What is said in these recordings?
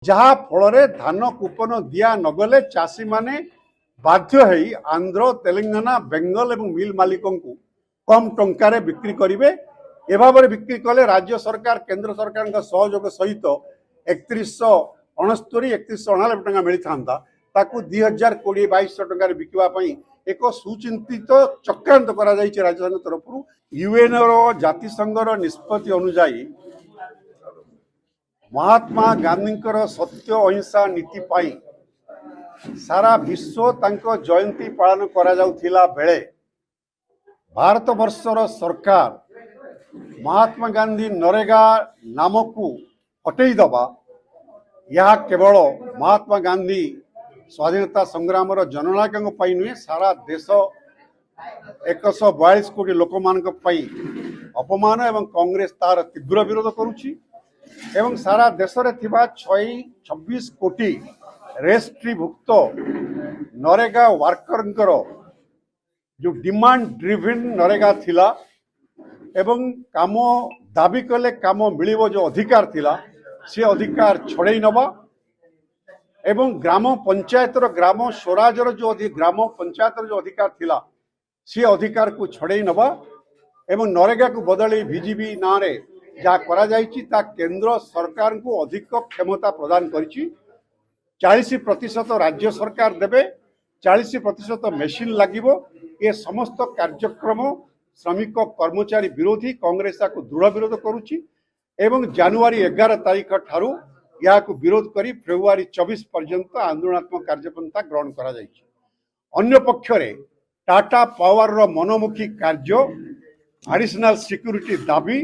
जहा फल धान कूपन दिया नगले चाषी माने बाध्य होई आंध्र तेलंगाना बेंगल और मिल मालिक को कम टंकार बिक्री करेंगे। ए भाव में बिक्री कले राज्य सरकार केंद्र सरकार सहयोग सहित 3169 टका मिलता ताकू 2020-2200 टकर बिकवाई एक सुचिंतित चक्रांत करा राज्य सरकार तरफ यूएन जातिसंघर निष्पत्ति अनुजाई महात्मा गांधी सत्य अहिंसा नीति पाई सारा विश्व तांको जयंती पालन करा जाउथिला बेले भारत वर्षर सरकार महात्मा गांधी नरेगा नाम को हटई दबा यह केवल महात्मा गांधी स्वाधीनता संग्राम जननायक नुहे सारा देश 142 कोटी लोक मान अपमान एवं कांग्रेस तार तीव्र विरोध करुच्ची एवं सारा देश रे थिबा 26 कोटी रेस्ट्रीभुक्त नरेगा वर्कर जो डिमांड ड्रिवन नरेगा थिला एवं काम दाबी कले काम मिलिबो जो अधिकार थिला से अधिकार छड़े नबा एवं ग्राम पंचायतर ग्राम स्वराजर जो ग्राम पंचायतर जो अधिकार थिला से अधिकार को छड़े नबा एवं नरेगा को बदले बीजेपी ना रे जहाँ करा जाइछि ता केंद्र सरकार को अधिक क्षमता प्रदान करिछि 40% राज्य सरकार देवे 40% मेसीन लगिबो। ये समस्त कार्यक्रम श्रमिक कर्मचारी विरोधी कांग्रेस को दृढ़ विरोध करुच्ची एवं जनवरी 11 तारीख ठारू या विरोध करी फेब्रुआरी 24 पर्यंत आंदोलनात्मक कार्यपंथा ग्रहण करा जाइछि। अन्य पक्षरे टाटा पावर रो मनोमुखी कार्य एडिशनल सिक्यूरिटी दाबी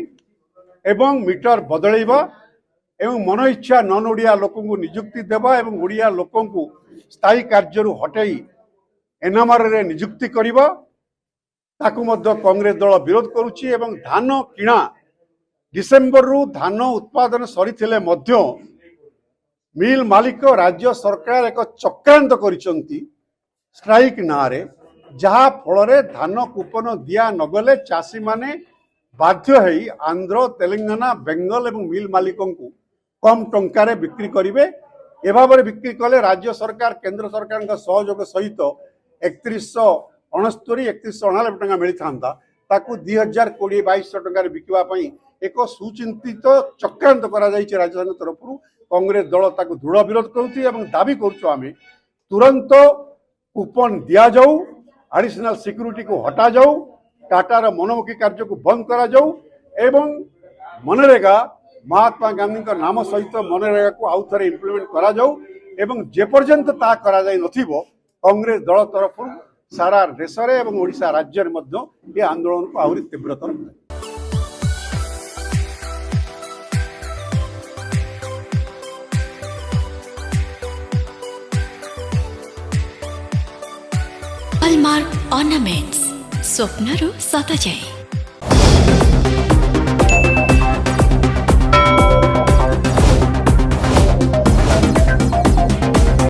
एवं मीटर बदलैबा एवं मन इच्छा नन ओडिया लोक को नियुक्ति देवा एवं ओडिया लोक को स्थायी कार्य हटई एनएमआर रे नियुक्ति करिबा ताकू मध्य कांग्रेस दल विरोध करुच्ची एवं धान किणा डिसेम्बर रु धान उत्पादन सरीथिले मध्य मिल मालिक राज्य सरकार एक चक्रांत करिसंती स्ट्राइक नारे जहा फल धान कूपन दिया नगले चाषी माने बाध्य होई आंध्र तेलंगाना बेंगल और मिल मालिक को कम टंकार बिक्री करेंगे। ए भाव में बिक्री कले राज्य सरकार केंद्र सरकार सहयोग सहित 3169 टका मिलता ताकू 2020-2200 टकर बिकवाई एक सुचिंतित चक्रांत करा राज्य सरकार तरफ कांग्रेस दल ताकू दृढ़ विरोध करुच्ची दाबी करुचु आमे तुरंत कूपन दिया जाऊ एडिशनल सिक्यूरिटी को हटा जाऊ टाटार मनोमुखी कार्य को बंद करा जाऊ एवं मनरेगा महात्मा गांधी नाम सहित मनरेगा को आउ थे इम्प्लीमेंट करा जाऊ एवं जेपर्यंत ता करा जाई नथिबो कांग्रेस दल तरफ सारा देश एवं ओडिशा राज्य में ये आंदोलन को आहरी तीव्रतर हॉलमार्क ऑर्नामेंट्स स्वप्नरू सत जाए।